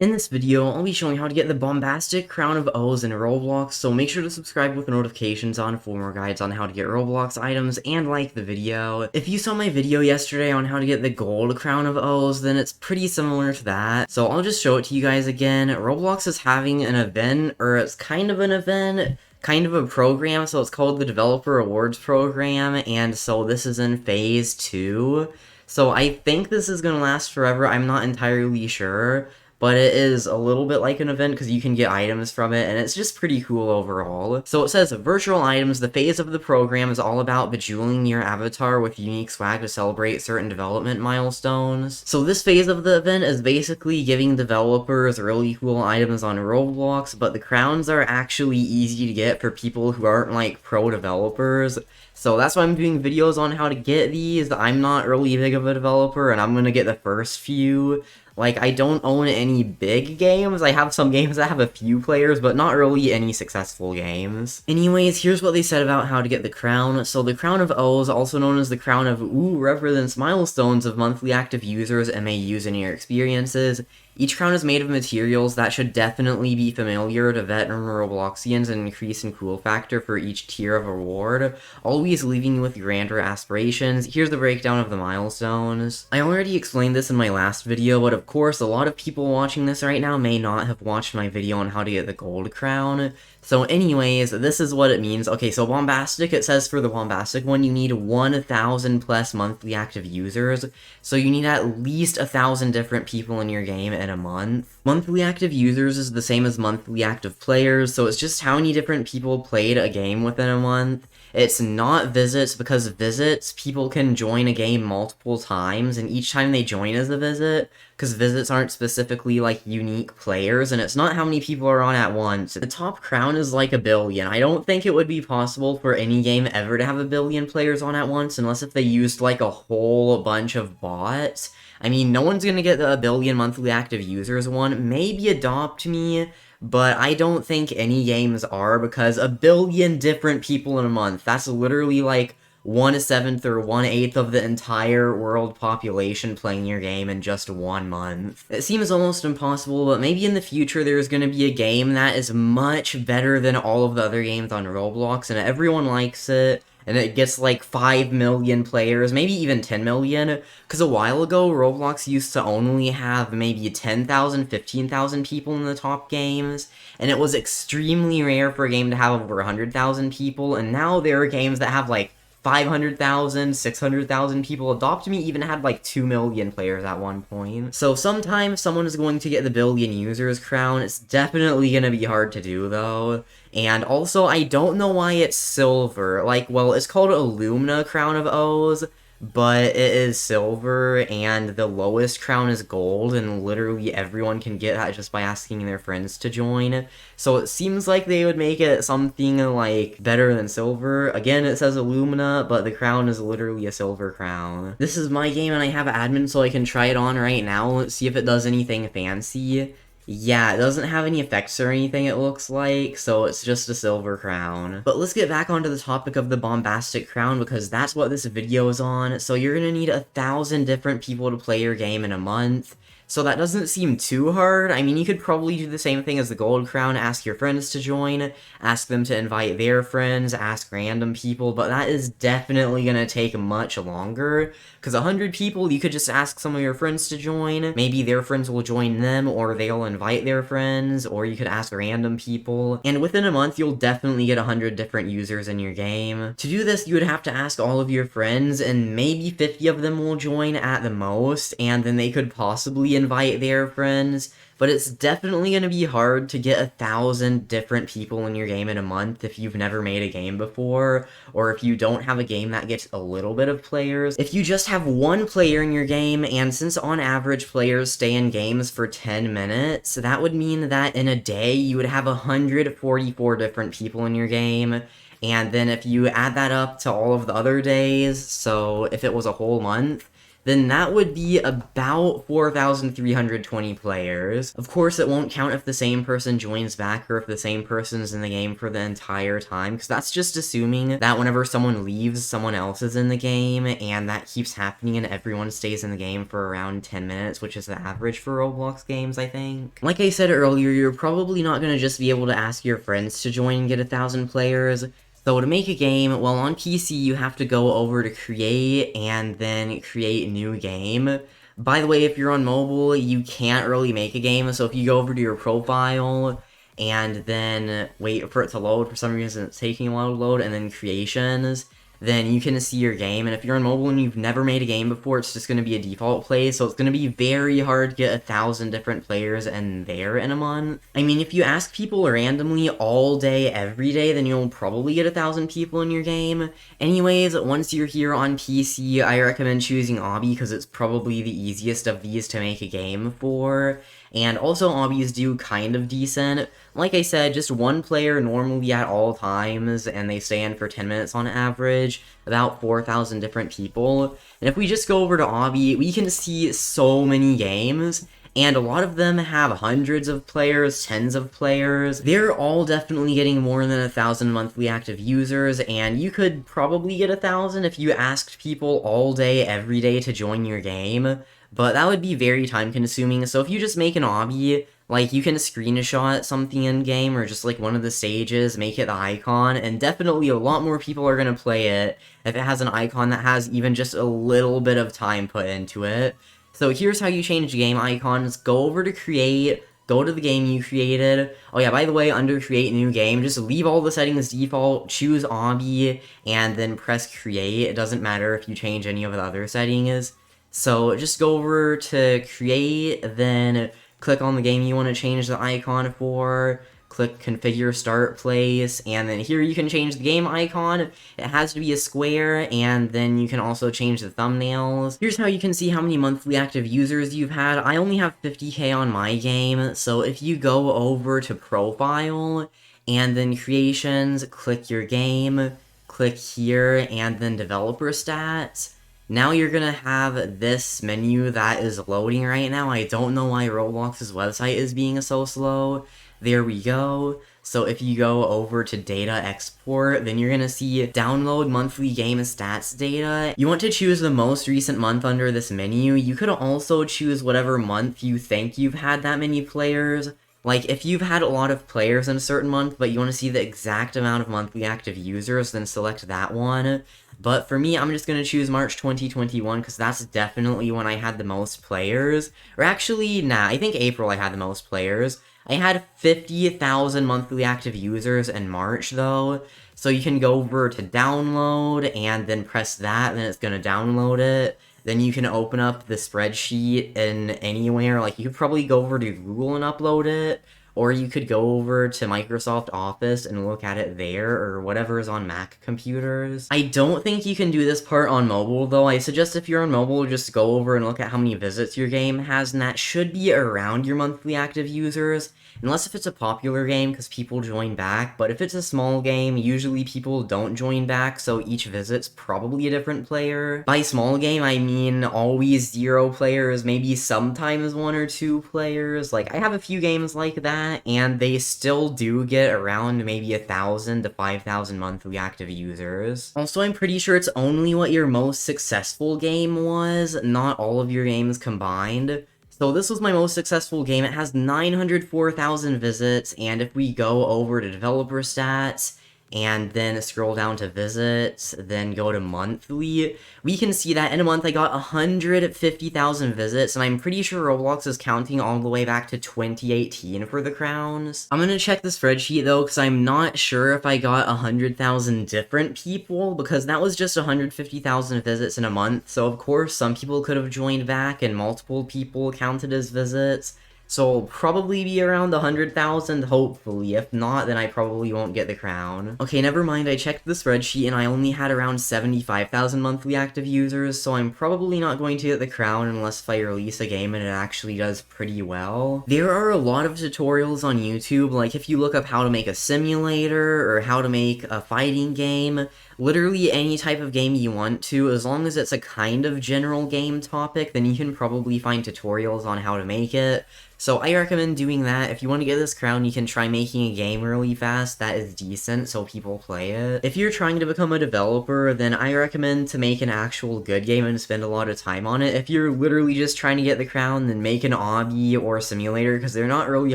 In this video, I'll be showing how to get the Bombastic Crown of O's in Roblox, so make sure to subscribe with notifications on for more guides on how to get Roblox items, and like the video. If you saw my video yesterday on how to get the Gold Crown of O's, then it's pretty similar to that, so I'll just show it to you guys again. Roblox is having an event, or it's kind of an event, kind of a program, so it's called the Developer Awards program, and so this is in phase 2. So I think this is gonna last forever, I'm not entirely sure, but it is a little bit like an event because you can get items from it, and it's just pretty cool overall. So it says, virtual items, the phase of the program is all about bejeweling your avatar with unique swag to celebrate certain development milestones. So this phase of the event is basically giving developers really cool items on Roblox, but the crowns are actually easy to get for people who aren't like pro developers. So that's why I'm doing videos on how to get these. I'm not really big of a developer, and I'm gonna get the first few. Like, I don't own any big games. I have some games that have a few players, but not really any successful games. Anyways, here's what they said about how to get the crown. So the Crown of O's, also known as the Crown of O, represents milestones of monthly active users and MAUs in your experiences. Each crown is made of materials that should definitely be familiar to veteran Robloxians and increase in cool factor for each tier of reward, always leaving you with grander aspirations. Here's the breakdown of the milestones. I already explained this in my last video, but of course a lot of people watching this right now may not have watched my video on how to get the gold crown. So anyways, this is what it means. Okay, so Bombastic, it says for the Bombastic one, you need 1,000 plus monthly active users. So you need at least 1,000 different people in your game in a month. Monthly active users is the same as monthly active players, so it's just how many different people played a game within a month. It's not visits, because visits, people can join a game multiple times, and each time they join as a visit, because visits aren't specifically, like, unique players, and it's not how many people are on at once. The top crown is like 1,000,000,000. I don't think it would be possible for any game ever to have 1,000,000,000 players on at once, unless if they used, like, a whole bunch of bots. I mean, no one's gonna get the 1,000,000,000 monthly active users one. Maybe Adopt Me, but I don't think any games are, because 1,000,000,000 different people in a month, that's literally like 1/7 or 1/8 of the entire world population playing your game in just 1 month. It seems almost impossible, but maybe in the future there's gonna be a game that is much better than all of the other games on Roblox, and everyone likes it, and it gets like 5 million players, maybe even 10 million, because a while ago, Roblox used to only have maybe 10,000, 15,000 people in the top games, and it was extremely rare for a game to have over 100,000 people, and now there are games that have like 500,000, 600,000 people. Adopt Me even had like 2 million players at one point. So sometimes someone is going to get the billion users crown. It's definitely gonna be hard to do though. And also, I don't know why it's silver. Like, well, it's called Illumina Crown of O's, but it is silver, and the lowest crown is gold, and literally everyone can get that just by asking their friends to join. So it seems like they would make it something like better than silver. Again, it says Illumina, but the crown is literally a silver crown. This is my game, and I have admin, so I can try it on right now. Let's see if it does anything fancy. Yeah, it doesn't have any effects or anything, it looks like, so it's just a silver crown. But let's get back onto the topic of the Bombastic Crown, because that's what this video is on. So you're gonna need 1,000 different people to play your game in a month. So that doesn't seem too hard. I mean, you could probably do the same thing as the Gold Crown, ask your friends to join, ask them to invite their friends, ask random people, but that is definitely gonna take much longer, because 100 people, you could just ask some of your friends to join, maybe their friends will join them, or they'll invite their friends, or you could ask random people, and within a month, you'll definitely get 100 different users in your game. To do this, you would have to ask all of your friends, and maybe 50 of them will join at the most, and then they could possibly invite their friends, but it's definitely going to be hard to get 1,000 different people in your game in a month if you've never made a game before, or if you don't have a game that gets a little bit of players. If you just have one player in your game, and since on average players stay in games for 10 minutes, that would mean that in a day you would have 144 different people in your game. And then if you add that up to all of the other days, so if it was a whole month, then that would be about 4,320 players. Of course, it won't count if the same person joins back or if the same person's in the game for the entire time, because that's just assuming that whenever someone leaves, someone else is in the game, and that keeps happening and everyone stays in the game for around 10 minutes, which is the average for Roblox games, I think. Like I said earlier, you're probably not going to just be able to ask your friends to join and get 1,000 players. So to make a game, well, on PC, you have to go over to create and then create new game. By the way, if you're on mobile, you can't really make a game, so if you go over to your profile and then wait for it to load, for some reason it's taking a while to load, and then creations, then you can see your game. And if you're on mobile and you've never made a game before, it's just going to be a default play, so it's going to be very hard to get 1,000 different players in there in a month. I mean, if you ask people randomly all day, every day, then you'll probably get 1,000 people in your game. Anyways, once you're here on PC, I recommend choosing Obby because it's probably the easiest of these to make a game for. And also, obbies do kind of decent. Like I said, just one player normally at all times, and they stay in for 10 minutes on average, about 4,000 different people. And if we just go over to obby, we can see so many games, and a lot of them have hundreds of players, tens of players. They're all definitely getting more than 1,000 monthly active users, and you could probably get 1,000 if you asked people all day, every day to join your game. But that would be very time consuming, so if you just make an obby, like, you can screenshot something in-game, or just, like, one of the stages, make it the icon, and definitely a lot more people are gonna play it if it has an icon that has even just a little bit of time put into it. So here's how you change game icons. Go over to create, go to the game you created. Oh yeah, by the way, under create new game, just leave all the settings default, choose obby, and then press create. It doesn't matter if you change any of the other settings. So just go over to create, then click on the game you want to change the icon for, click configure start place, and then here you can change the game icon. It has to be a square, and then you can also change the thumbnails. Here's how you can see how many monthly active users you've had. I only have 50k on my game, so if you go over to profile, and then creations, click your game, click here, and then developer stats. Now you're gonna have this menu that is loading right now. I don't know why Roblox's website is being so slow. There we go. So if you go over to data export, then you're gonna see download monthly game stats data. You want to choose the most recent month under this menu. You could also choose whatever month you think you've had that many players. Like, if you've had a lot of players in a certain month, but you want to see the exact amount of monthly active users, then select that one. But for me, I'm just going to choose March 2021, because that's definitely when I had the most players. Or actually, nah, I think April I had the most players. I had 50,000 monthly active users in March, though. So you can go over to download, and then press that, and then it's going to download it. Then you can open up the spreadsheet in anywhere. Like, you could probably go over to Google and upload it, or you could go over to Microsoft Office and look at it there, or whatever is on Mac computers. I don't think you can do this part on mobile, though. I suggest if you're on mobile, just go over and look at how many visits your game has, and that should be around your monthly active users. Unless if it's a popular game, because people join back, but if it's a small game, usually people don't join back, so each visit's probably a different player. By small game, I mean always 0 players, maybe sometimes 1 or 2 players. Like, I have a few games like that, and they still do get around maybe 1,000 to 5,000 monthly active users. Also, I'm pretty sure it's only what your most successful game was, not all of your games combined. So this was my most successful game. It has 904,000 visits, and if we go over to developer stats, and then scroll down to visits, then go to monthly, we can see that in a month I got 150,000 visits, and I'm pretty sure Roblox is counting all the way back to 2018 for the crowns. I'm gonna check the spreadsheet though, because I'm not sure if I got 100,000 different people, because that was just 150,000 visits in a month, so of course some people could have joined back and multiple people counted as visits. So I'll probably be around 100,000, hopefully. If not, then I probably won't get the crown. Okay, never mind, I checked the spreadsheet and I only had around 75,000 monthly active users, so I'm probably not going to get the crown unless if I release a game and it actually does pretty well. There are a lot of tutorials on YouTube, like if you look up how to make a simulator or how to make a fighting game, literally any type of game you want to, as long as it's a kind of general game topic, then you can probably find tutorials on how to make it. So I recommend doing that. If you want to get this crown, you can try making a game really fast that is decent so people play it. If you're trying to become a developer, then I recommend to make an actual good game and spend a lot of time on it. If you're literally just trying to get the crown, then make an obby or a simulator, because they're not really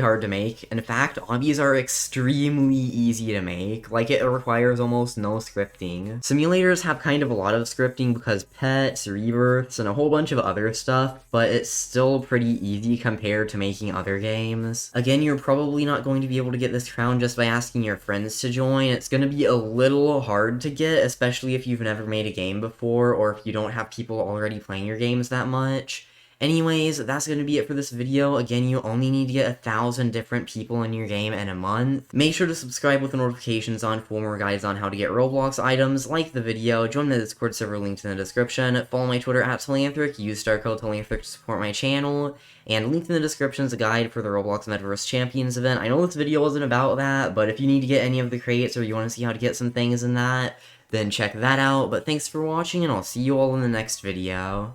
hard to make. In fact, obbies are extremely easy to make. Like, it requires almost no scripting. Simulators have kind of a lot of scripting because pets, rebirths, and a whole bunch of other stuff, but it's still pretty easy compared to making other games. Again, you're probably not going to be able to get this crown just by asking your friends to join. It's going to be a little hard to get, especially if you've never made a game before, or if you don't have people already playing your games that much. Anyways, that's going to be it for this video. Again, you only need to get 1,000 different people in your game in a month. Make sure to subscribe with the notifications on for more guides on how to get Roblox items. Like the video, join the Discord server linked in the description, follow my Twitter at Telanthric, use star code Telanthric to support my channel, and linked in the description is a guide for the Roblox Metaverse Champions event. I know this video wasn't about that, but if you need to get any of the crates or you want to see how to get some things in that, then check that out. But thanks for watching, and I'll see you all in the next video.